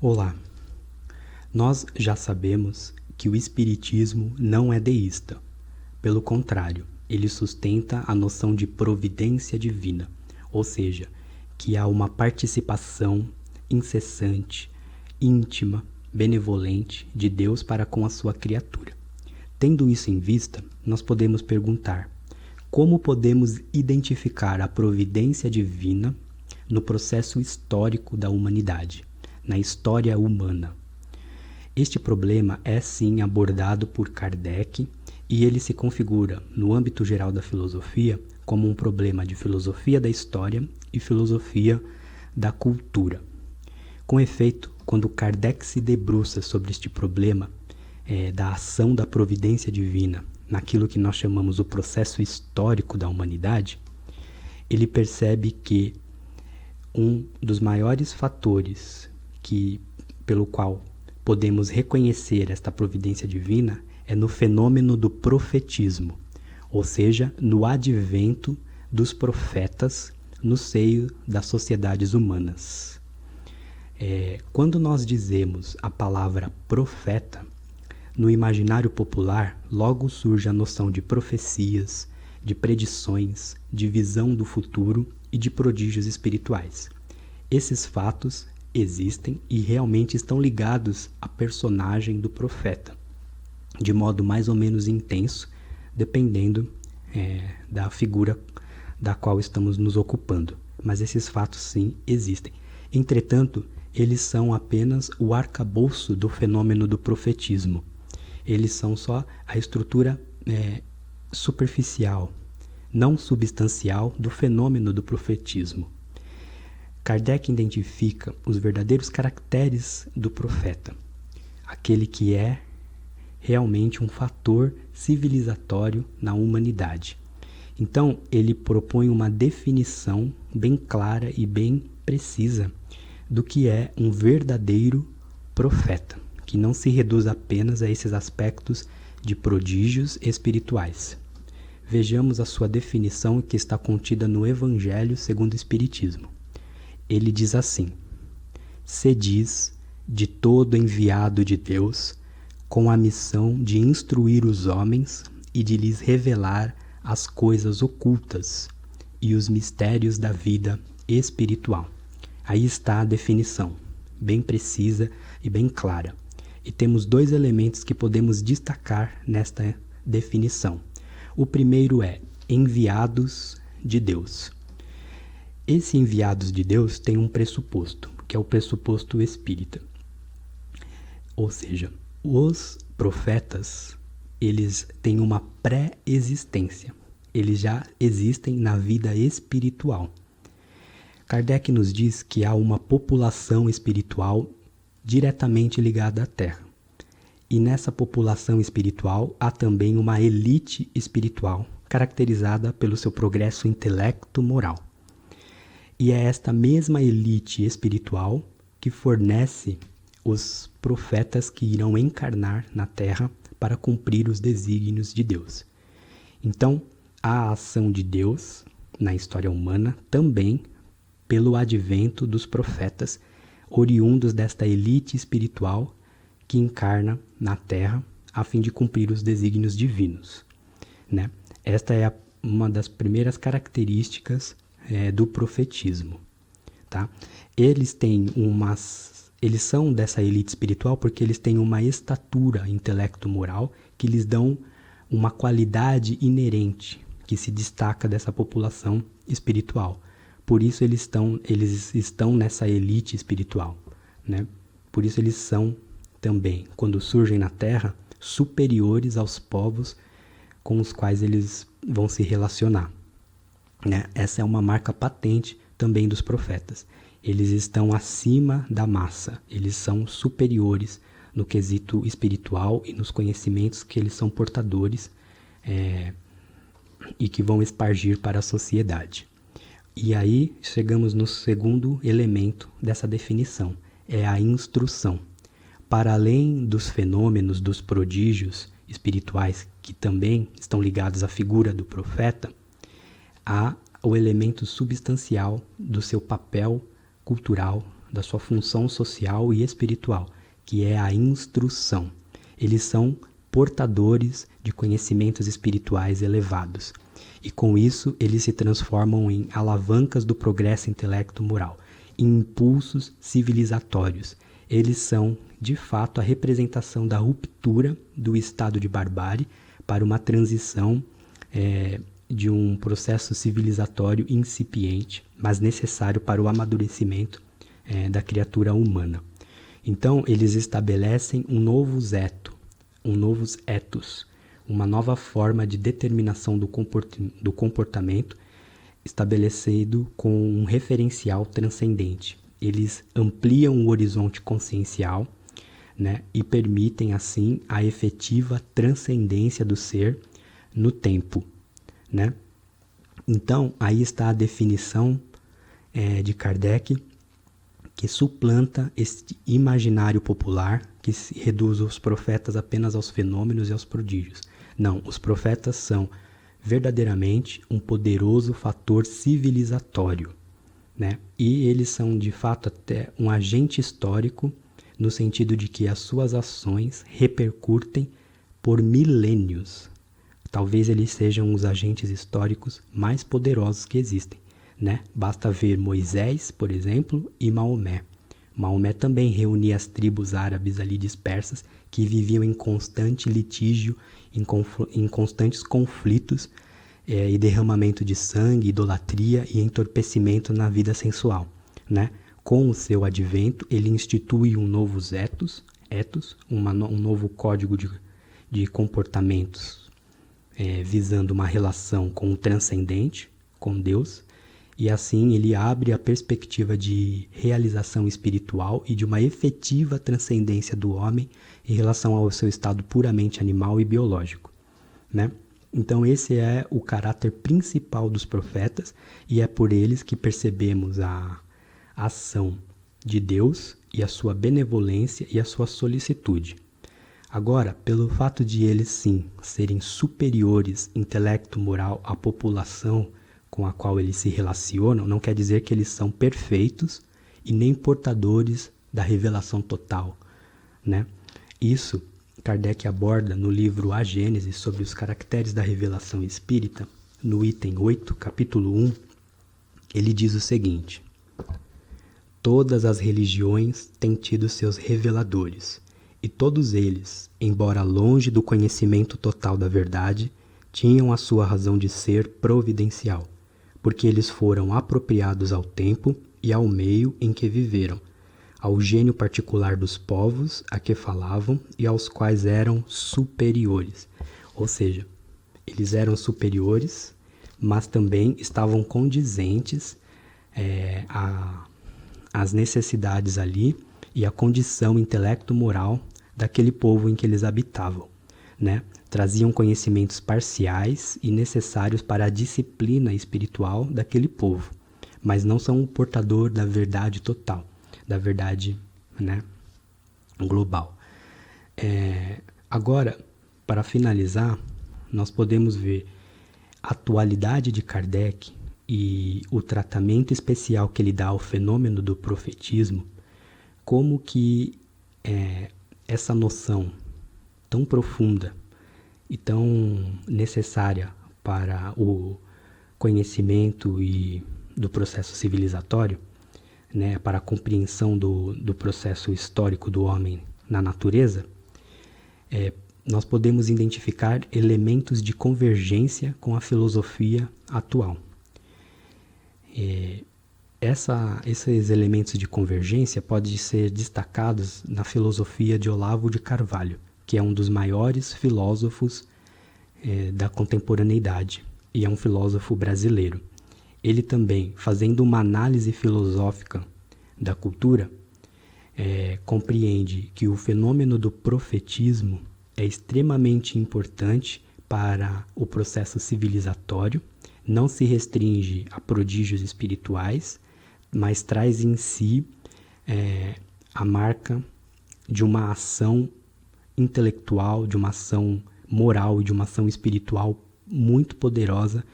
Olá, nós já sabemos que o Espiritismo não é deísta. Pelo contrário, ele sustenta a noção de providência divina, ou seja, que há uma participação incessante, íntima, benevolente de Deus para com a sua criatura. Tendo isso em vista, nós podemos perguntar: como podemos identificar a providência divina no processo histórico da humanidade, na história humana? Este problema é sim abordado por Kardec e ele se configura, no âmbito geral da filosofia, como um problema de filosofia da história e filosofia da cultura. Com efeito, quando Kardec se debruça sobre este problema da ação da providência divina naquilo que nós chamamos o processo histórico da humanidade, ele percebe que um dos maiores fatores pelo qual podemos reconhecer esta providência divina é no fenômeno do profetismo, ou seja, no advento dos profetas no seio das sociedades humanas. Quando nós dizemos a palavra profeta, no imaginário popular logo surge a noção de profecias, de predições, de visão do futuro e de prodígios espirituais. Esses fatos existem e realmente estão ligados à personagem do profeta, de modo mais ou menos intenso, dependendo da figura da qual estamos nos ocupando. Mas esses fatos sim existem. Entretanto, eles são apenas o arcabouço do fenômeno do profetismo. Eles são só a estrutura superficial, não substancial do fenômeno do profetismo. Kardec identifica os verdadeiros caracteres do profeta, aquele que é realmente um fator civilizatório na humanidade. Então, ele propõe uma definição bem clara e bem precisa do que é um verdadeiro profeta, que não se reduz apenas a esses aspectos de prodígios espirituais. Vejamos a sua definição que está contida no Evangelho segundo o Espiritismo. Ele diz assim: se diz de todo enviado de Deus, com a missão de instruir os homens e de lhes revelar as coisas ocultas e os mistérios da vida espiritual. Aí está a definição, bem precisa e bem clara. E temos dois elementos que podemos destacar nesta definição. O primeiro é enviados de Deus. Esse enviados de Deus tem um pressuposto, que é o pressuposto espírita. Ou seja, os profetas, eles têm uma pré-existência. Eles já existem na vida espiritual. Kardec nos diz que há uma população espiritual diretamente ligada à Terra. E nessa população espiritual há também uma elite espiritual, caracterizada pelo seu progresso intelecto-moral. E é esta mesma elite espiritual que fornece os profetas que irão encarnar na Terra para cumprir os desígnios de Deus. Então, a ação de Deus na história humana também pelo advento dos profetas oriundos desta elite espiritual que encarna na Terra a fim de cumprir os desígnios divinos, né? Esta é uma das primeiras características do profetismo, tá? Eles são dessa elite espiritual porque eles têm uma estatura intelecto-moral que lhes dão uma qualidade inerente que se destaca dessa população espiritual. Por isso eles estão nessa elite espiritual, né? Por isso eles são também, quando surgem na Terra, superiores aos povos com os quais eles vão se relacionar, né? Essa é uma marca patente também dos profetas. Eles estão acima da massa, eles são superiores no quesito espiritual e nos conhecimentos que eles são portadores e que vão espargir para a sociedade. E aí chegamos no segundo elemento dessa definição, é a instrução. Para além dos fenômenos, dos prodígios espirituais que também estão ligados à figura do profeta, há o elemento substancial do seu papel cultural da sua função social e espiritual, que é a instrução. Eles são portadores de conhecimentos espirituais elevados. E com isso, eles se transformam em alavancas do progresso intelecto-moral, em impulsos civilizatórios. Eles são, de fato, a representação da ruptura do estado de barbárie para uma transição de um processo civilizatório incipiente, mas necessário para o amadurecimento da criatura humana. Então, eles estabelecem um novo ethos, uma nova forma de determinação do comportamento estabelecido com um referencial transcendente. Eles ampliam o horizonte consciencial, né, e permitem, assim, a efetiva transcendência do ser no tempo, né? Então, aí está a definição de Kardec, que suplanta este imaginário popular que reduz os profetas apenas aos fenômenos e aos prodígios. Não, os profetas são verdadeiramente um poderoso fator civilizatório, né? E eles são, de fato, até um agente histórico, no sentido de que as suas ações repercutem por milênios. Talvez eles sejam os agentes históricos mais poderosos que existem, né? Basta ver Moisés, por exemplo, e Maomé. Maomé também reunia as tribos árabes ali dispersas que viviam em constante litígio, em constantes conflitos e derramamento de sangue, idolatria e entorpecimento na vida sensual, né? Com o seu advento, ele institui um novo ethos, um novo código de comportamentos visando uma relação com o transcendente, com Deus, e assim ele abre a perspectiva de realização espiritual e de uma efetiva transcendência do homem em relação ao seu estado puramente animal e biológico, né? Então esse é o caráter principal dos profetas e é por eles que percebemos a ação de Deus e a sua benevolência e a sua solicitude. Agora, pelo fato de eles sim serem superiores intelecto moral à população com a qual eles se relacionam, não quer dizer que eles são perfeitos e nem portadores da revelação total, né? Isso Kardec aborda no livro A Gênese sobre os caracteres da revelação espírita, no item 8, capítulo 1, ele diz o seguinte: todas as religiões têm tido seus reveladores, e todos eles, embora longe do conhecimento total da verdade, tinham a sua razão de ser providencial, porque eles foram apropriados ao tempo e ao meio em que viveram, ao gênio particular dos povos a que falavam e aos quais eram superiores. Ou seja, eles eram superiores, mas também estavam condizentes às necessidades ali e à condição intelecto-moral daquele povo em que eles habitavam, né? Traziam conhecimentos parciais e necessários para a disciplina espiritual daquele povo, mas não são o portador da verdade total, da verdade, né, global. Agora, para finalizar, nós podemos ver a atualidade de Kardec e o tratamento especial que ele dá ao fenômeno do profetismo, como que essa noção tão profunda e tão necessária para o conhecimento e do processo civilizatório, né, para a compreensão do processo histórico do homem na natureza, nós podemos identificar elementos de convergência com a filosofia atual. Esses elementos de convergência podem ser destacados na filosofia de Olavo de Carvalho, que é um dos maiores filósofos da contemporaneidade e é um filósofo brasileiro. Ele também, fazendo uma análise filosófica da cultura, compreende que o fenômeno do profetismo é extremamente importante para o processo civilizatório, não se restringe a prodígios espirituais, mas traz em si a marca de uma ação intelectual, de uma ação moral e de uma ação espiritual muito poderosa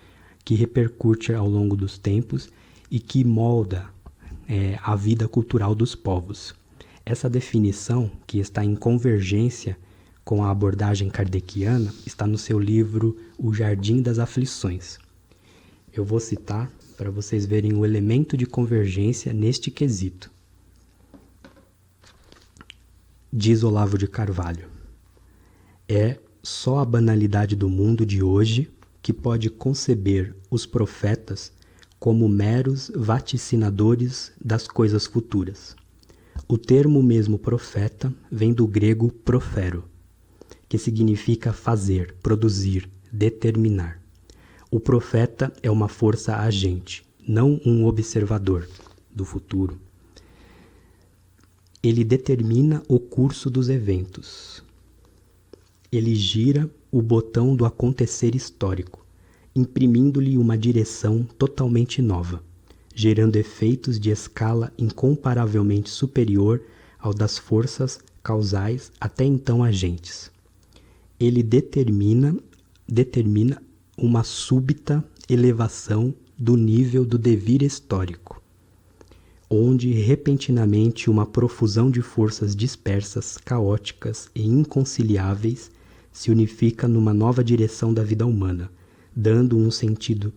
que repercute ao longo dos tempos e que molda a vida cultural dos povos. Essa definição, que está em convergência com a abordagem kardeciana, está no seu livro O Jardim das Aflições. Eu vou citar para vocês verem o elemento de convergência neste quesito. Diz Olavo de Carvalho: é só a banalidade do mundo de hoje que pode conceber os profetas como meros vaticinadores das coisas futuras. O termo mesmo profeta vem do grego profero, que significa fazer, produzir, determinar. O profeta é uma força agente, não um observador do futuro. Ele determina o curso dos eventos. Ele gira o botão do acontecer histórico, imprimindo-lhe uma direção totalmente nova, gerando efeitos de escala incomparavelmente superior ao das forças causais até então agentes. Ele determina uma súbita elevação do nível do devir histórico, onde repentinamente uma profusão de forças dispersas, caóticas e inconciliáveis se unifica numa nova direção da vida humana, dando um sentido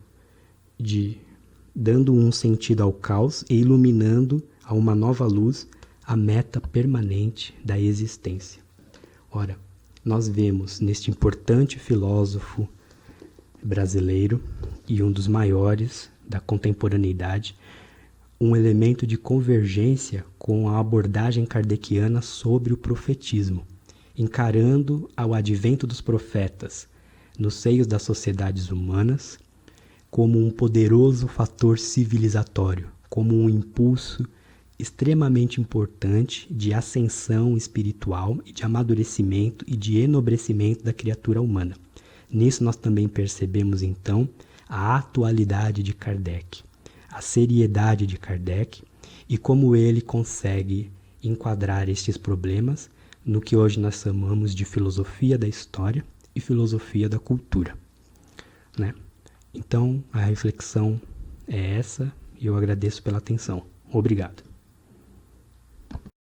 ao caos e iluminando a uma nova luz a meta permanente da existência. Ora, nós vemos neste importante filósofo brasileiro e um dos maiores da contemporaneidade um elemento de convergência com a abordagem kardeciana sobre o profetismo, encarando ao advento dos profetas nos seios das sociedades humanas como um poderoso fator civilizatório, como um impulso extremamente importante de ascensão espiritual e de amadurecimento e de enobrecimento da criatura humana. Nisso nós também percebemos então a atualidade de Kardec, a seriedade de Kardec e como ele consegue enquadrar estes problemas no que hoje nós chamamos de filosofia da história e filosofia da cultura, né? Então, a reflexão é essa e eu agradeço pela atenção. Obrigado.